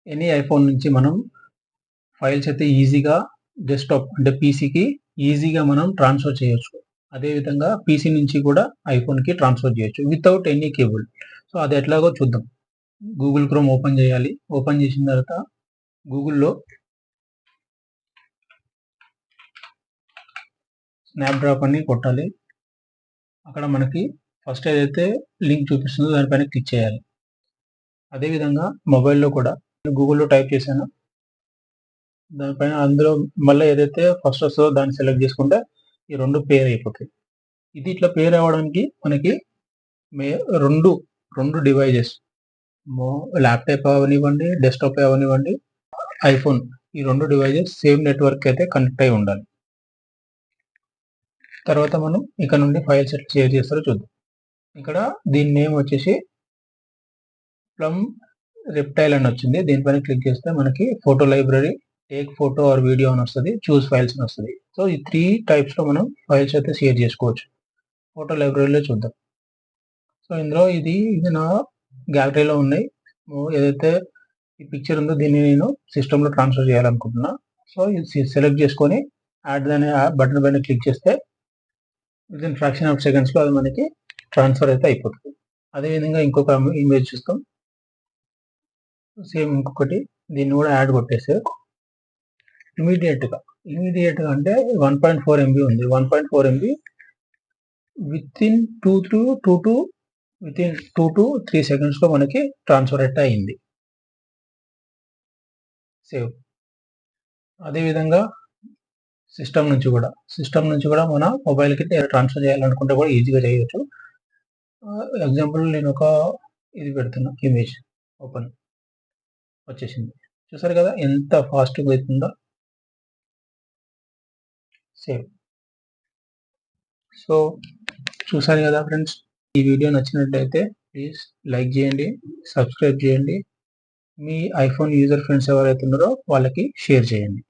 Any iPhone నుంచి మనం files అయితే ఈజీగా డెస్క్టాప్ అంటే పీసీకి ఈజీగా మనం ట్రాన్స్ఫర్ చేయొచ్చు. అదేవిధంగా పీసీ నుంచి కూడా ఐఫోన్కి ట్రాన్స్ఫర్ చేయొచ్చు వితౌట్ ఎనీ కేబుల్. సో అది ఎట్లాగో చూద్దాం. గూగుల్ క్రోమ్ ఓపెన్ చేయాలి. ఓపెన్ చేసిన తర్వాత గూగుల్లో స్నాప్‌డ్రాప్ అని కొట్టాలి. అక్కడ మనకి ఫస్ట్ ఏదైతే లింక్ చూపిస్తుందో దానిపైన క్లిక్ చేయాలి. అదేవిధంగా మొబైల్‌లో కూడా గూగుల్‌లో టైప్ చేశాను. దానిపైన అందులో మళ్ళీ ఏదైతే ఫస్ట్ వస్తుందో దాన్ని సెలెక్ట్ చేసుకుంటే ఈ 2 పేర్ అయిపోతాయి. ఇది ఇట్లా పేర్ అవ్వడానికి మనకి మే 2 డివైజెస్ ల్యాప్‌టాప్ అవ్వనివ్వండి, డెస్క్‌టాప్ అవ్వనివ్వండి, ఐఫోన్ ఈ 2 డివైజెస్ సేమ్ నెట్‌వర్క్ అయితే కనెక్ట్ అయి ఉండాలి. తర్వాత మనం ఇక్కడ నుండి ఫైల్స్ ఎట్లా షేర్ చేస్తారో చూద్దాం. ఇక్కడ దీని నేమ్ వచ్చేసి ప్లమ్ రెప్టైల్ అని వచ్చింది. దీనిపైన క్లిక్ చేస్తే మనకి photo library, take photo or video అని వస్తది. చూస్ ఫైల్స్ అని వస్తది. సో ఈ 3 టైప్స్‌లో మనం ఫైల్స్ అయితే షేర్ చేసుకోవచ్చు. ఫోటో లైబ్రరీలో చూద్దాం. సో ఇందులో ఇది నా గ్యాలరీలో ఉన్నాయి. ఏదైతే ఈ పిక్చర్ ఉందో దీన్ని నేను సిస్టమ్‌లో ట్రాన్స్‌ఫర్ చేయాలనుకుంటున్నా. సో ఇది సెలెక్ట్ చేసుకొని యాడ్ అనే బటన్ పైన క్లిక్ చేస్తే వితిన్ ఫ్రాక్షన్ ఆఫ్ సెకండ్స్‌లో అది మనకి ట్రాన్స్‌ఫర్ అయితే అయిపోతుంది. అదేవిధంగా ఇంకొక ఇమేజ్ చూస్తాం. సేమ్ ఇంకొకటి దీన్ని కూడా యాడ్ కొట్టేస్తే ఇమ్మీడియేట్‌గా అంటే 1.4 ఎంబీ ఉంది. 1.4 ఎంబీ వితిన్ 2 to 3 సెకండ్స్‌లో మనకి ట్రాన్స్‌ఫర్ అయితే అయింది. సేవ్. అదేవిధంగా సిస్టమ్ నుంచి కూడా మన మొబైల్‌కి ట్రాన్స్‌ఫర్ చేయాలనుకుంటే కూడా ఈజీగా చేయొచ్చు. ఎగ్జాంపుల్ నేను ఒక ఇది పెడుతున్నా ఇమేజ్ ఓపెన్ వచ్చేసింది. చూసారు కదా ఎంత ఫాస్ట్‌గా అవుతుందో. సేవ్. సో చూసారు కదా ఫ్రెండ్స్, ఈ వీడియో నచ్చినట్లయితే ప్లీజ్ లైక్ చేయండి, సబ్స్క్రైబ్ చేయండి. మీ ఐఫోన్ యూజర్ ఫ్రెండ్స్ ఎవరైతే ఉన్నారో వాళ్ళకి షేర్ చేయండి.